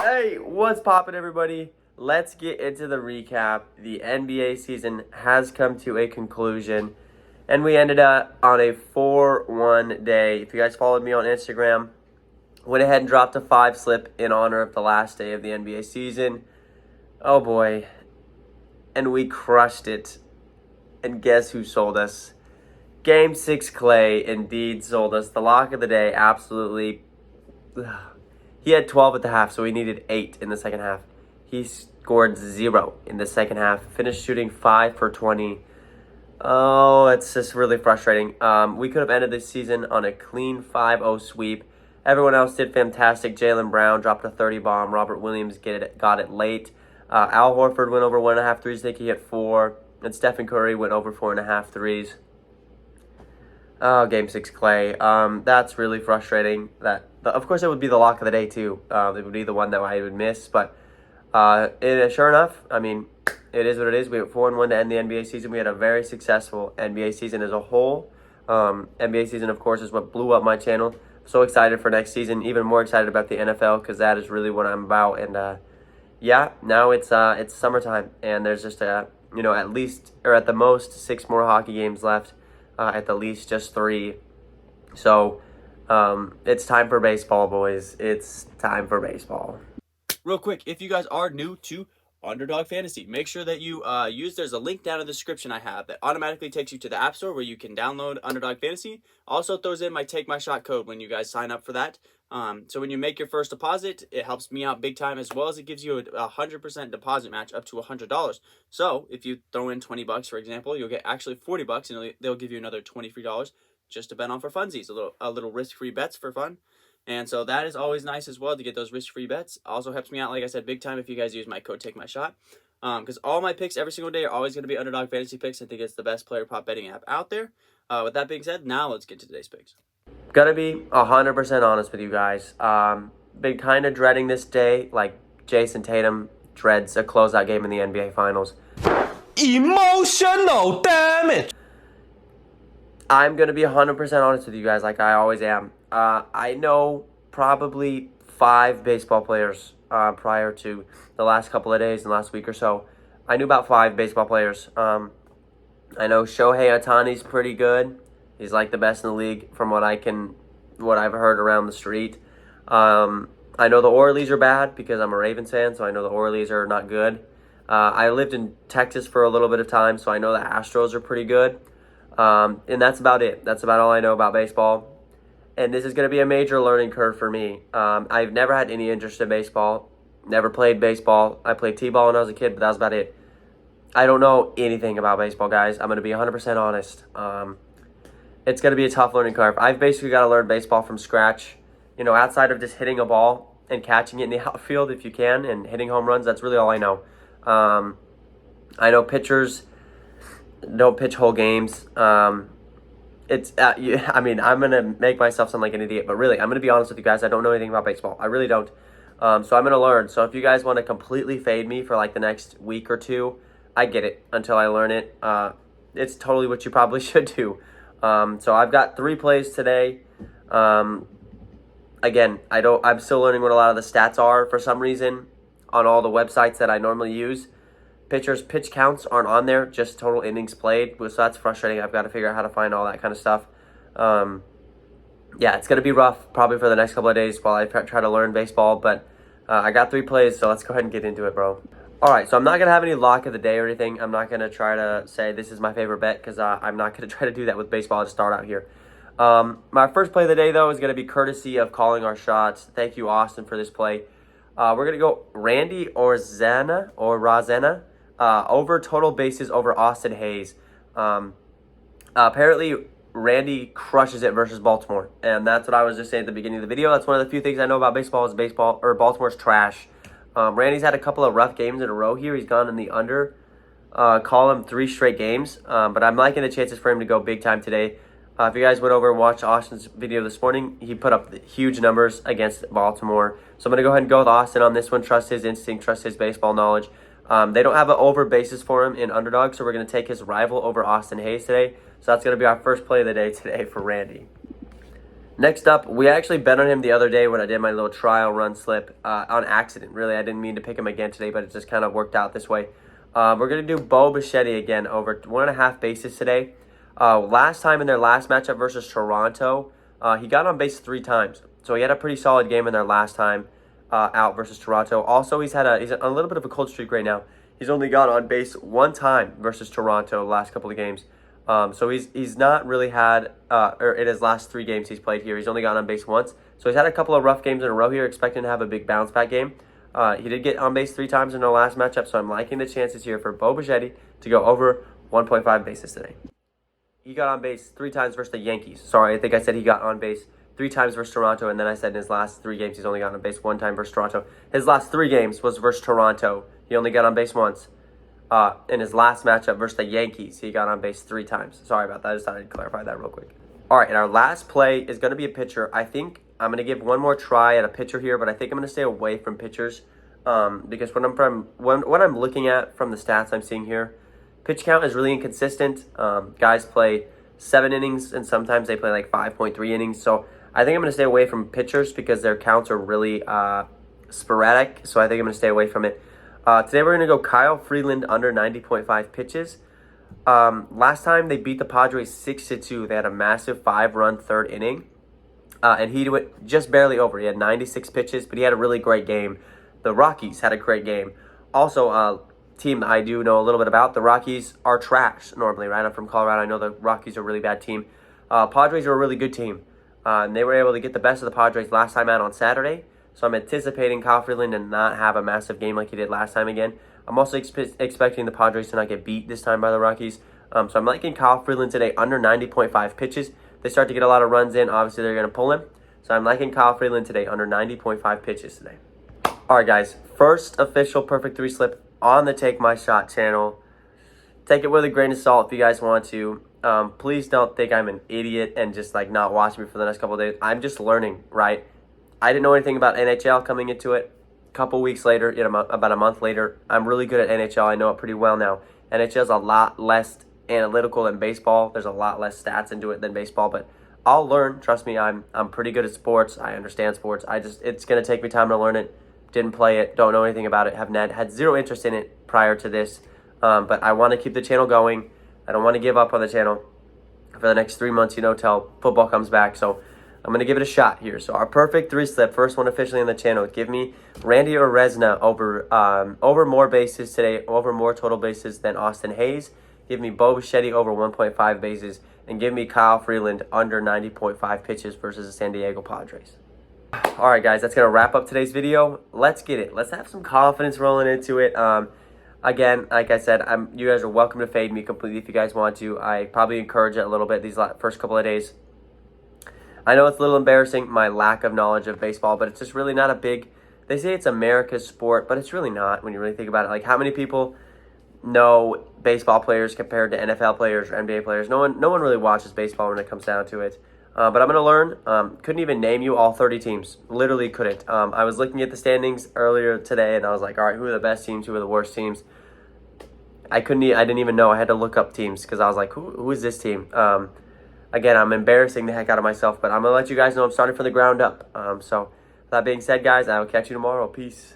Hey, what's poppin', everybody? Let's get into the recap. The NBA season has come to a conclusion, and we ended up on a 4-1 day. If you guys followed me on Instagram, went ahead and dropped a 5 slip in honor of the last day of the NBA season. Oh boy. And we crushed it. And guess who sold us? Game 6 Clay indeed sold us. The lock of the day, absolutely. He had 12 at the half, so he needed 8 in the second half. He scored 0 in the second half. Finished shooting 5 for 20. Oh, it's just really frustrating. We could have ended this season on a clean 5-0 sweep. Everyone else did fantastic. Jaylen Brown dropped a 30 bomb. Robert Williams got it late. Al Horford went over 1.5 threes. I think he hit 4. And Stephen Curry went over 4.5 threes. Oh, Game 6 Clay. That's really frustrating. Of course, it would be the lock of the day, too. It would be the one that I would miss. But sure enough, I mean, it is what it is. We went 4-1 to end the NBA season. We had a very successful NBA season as a whole. NBA season, of course, is what blew up my channel. So excited for next season. Even more excited about the NFL because that is really what I'm about. And, yeah, now it's summertime. And there's just, at least, or at the most, 6 more hockey games left. At the least, just 3. So, it's time for baseball, boys. It's time for baseball. Real quick, if you guys are new to Underdog Fantasy, make sure that you there's a link down in the description I have that automatically takes you to the App Store where you can download Underdog Fantasy. Also throws in my TAKEMYSHOT code when you guys sign up for that. So when you make your first deposit, it helps me out big time, as well as it gives you a 100% deposit match up to $100. So if you throw in $20, for example, you'll get actually $40, and they'll give you another $23 free just to bet on for funsies, a little risk-free bets for fun. And so that is always nice as well to get those risk-free bets. Also helps me out, like I said, big time if you guys use my code TAKEMYSHOT. Because all my picks every single day are always going to be Underdog Fantasy picks. I think it's the best player prop betting app out there. With that being said, now let's get to today's picks. Gotta be 100% honest with you guys. Been kind of dreading this day, like Jason Tatum dreads a closeout game in the NBA Finals. Emotional damage. I'm going to be 100% honest with you guys, like I always am. I know probably 5 baseball players prior to the last couple of days and last week or so. I knew about 5 baseball players. I know Shohei Ohtani's pretty good. He's like the best in the league from what I've heard around the street. I know the Orioles are bad because I'm a Ravens fan, so I know the Orioles are not good. I lived in Texas for a little bit of time, so I know the Astros are pretty good. And that's about it. That's about all I know about baseball. And this is going to be a major learning curve for me. I've never had any interest in baseball. Never played baseball. I played t-ball when I was a kid, but that was about it. I don't know anything about baseball, guys. I'm going to be 100% honest. It's going to be a tough learning curve. I've basically got to learn baseball from scratch. Outside of just hitting a ball and catching it in the outfield if you can and hitting home runs, that's really all I know. I know pitchers don't pitch whole games. I'm going to make myself sound like an idiot, but really, I'm going to be honest with you guys. I don't know anything about baseball. I really don't. So I'm going to learn. So if you guys want to completely fade me for like the next week or 2, I get it until I learn it. It's totally what you probably should do. So I've got 3 plays today. Again, I'm still learning what a lot of the stats are for some reason on all the websites that I normally use. Pitchers' pitch counts aren't on there, just total innings played, so that's frustrating. I've got to figure out how to find all that kind of stuff. Yeah, it's going to be rough probably for the next couple of days while I try to learn baseball, but I got 3 plays, so let's go ahead and get into it, bro. All right, so I'm not going to have any lock of the day or anything. I'm not going to try to say this is my favorite bet because I'm not going to try to do that with baseball to start out here. My first play of the day, though, is going to be courtesy of calling our shots. Thank you, Austin, for this play. We're going to go Randy Rosanna over total bases over Austin Hayes. Apparently, Randy crushes it versus Baltimore, and that's what I was just saying at the beginning of the video. That's one of the few things I know about baseball is Baltimore's trash. Randy's had a couple of rough games in a row here. He's gone in the under column 3 straight games, but I'm liking the chances for him to go big time today. If you guys went over and watched Austin's video this morning, he put up huge numbers against Baltimore. So I'm going to go ahead and go with Austin on this one. Trust his instinct, trust his baseball knowledge. They don't have an over basis for him in Underdog, so we're going to take his rival over Austin Hayes today. So that's going to be our first play of the day today for Randy. Next up, we actually bet on him the other day when I did my little trial run slip on accident. Really, I didn't mean to pick him again today, but it just kind of worked out this way. We're going to do Mebership again over 1.5 bases today. Last time in their last matchup versus Toronto, he got on base 3 times. So he had a pretty solid game in their last time out versus Toronto. Also, he's on a little bit of a cold streak right now. He's only got on base 1 time versus Toronto the last couple of games. So he's not really had, or in his last 3 games he's played here, he's only gotten on base once. So he's had a couple of rough games in a row here, expecting to have a big bounce back game. He did get on base 3 times in the last matchup, so I'm liking the chances here for Mebership to go over 1.5 bases today. He got on base 3 times versus the Yankees. Sorry, I think I said he got on base 3 times versus Toronto, and then I said in his last 3 games he's only got on base 1 time versus Toronto. His last 3 games was versus Toronto. He only got on base once. In his last matchup versus the Yankees, he got on base 3 times. Sorry about that. I just thought I'd clarify that real quick. All right, and our last play is going to be a pitcher. I think I'm going to give one more try at a pitcher here, but I think I'm going to stay away from pitchers because what I'm looking at from the stats I'm seeing here, pitch count is really inconsistent. Guys play 7 innings, and sometimes they play like 5.3 innings. So I think I'm going to stay away from pitchers because their counts are really sporadic. So I think I'm going to stay away from it. Today we're going to go Kyle Freeland under 90.5 pitches. Last time they beat the Padres 6-2. They had a massive 5-run third inning. And he went just barely over. He had 96 pitches, but he had a really great game. The Rockies had a great game. Also, team I do know a little bit about, the Rockies are trash normally, right? I'm from Colorado. I know the Rockies are a really bad team. Padres are a really good team. And they were able to get the best of the Padres last time out on Saturday. So I'm anticipating Kyle Freeland to not have a massive game like he did last time again. I'm also expecting the Padres to not get beat this time by the Rockies. So I'm liking Kyle Freeland today under 90.5 pitches. They start to get a lot of runs in. Obviously, they're going to pull him. So I'm liking Kyle Freeland today under 90.5 pitches today. All right, guys. First official Perfect 3 slip on the Take My Shot channel. Take it with a grain of salt if you guys want to. Please don't think I'm an idiot and just like not watch me for the next couple of days. I'm just learning, right? I didn't know anything about NHL coming into it. A couple weeks later, about a month later, I'm really good at NHL. I know it pretty well now. NHL is a lot less analytical than baseball. There's a lot less stats into it than baseball, but I'll learn. Trust me, I'm pretty good at sports. I understand sports. It's going to take me time to learn it. Didn't play it. Don't know anything about it. Have had zero interest in it prior to this. But I want to keep the channel going. I don't want to give up on the channel for the next 3 months, till football comes back. So I'm going to give it a shot here. So our Perfect 3 slip, first one officially on the channel. Give me Randy Orezna over more bases today, over more total bases than Austin Hayes. Give me Mebership over 1.5 bases. And give me Kyle Freeland under 90.5 pitches versus the San Diego Padres. All right, guys, that's going to wrap up today's video. Let's get it. Let's have some confidence rolling into it. Again, like I said, you guys are welcome to fade me completely if you guys want to. I probably encourage it a little bit these first couple of days. I know it's a little embarrassing, my lack of knowledge of baseball, but it's just really not a big... They say it's America's sport, but it's really not when you really think about it. Like, how many people know baseball players compared to NFL players or NBA players? No one really watches baseball when it comes down to it. But I'm going to learn. Couldn't even name you all 30 teams. Literally couldn't. I was looking at the standings earlier today, and I was like, all right, who are the best teams? Who are the worst teams? I didn't even know. I had to look up teams because I was like, who is this team? Again, I'm embarrassing the heck out of myself, but I'm going to let you guys know I'm starting from the ground up. So, with that being said, guys, I will catch you tomorrow. Peace.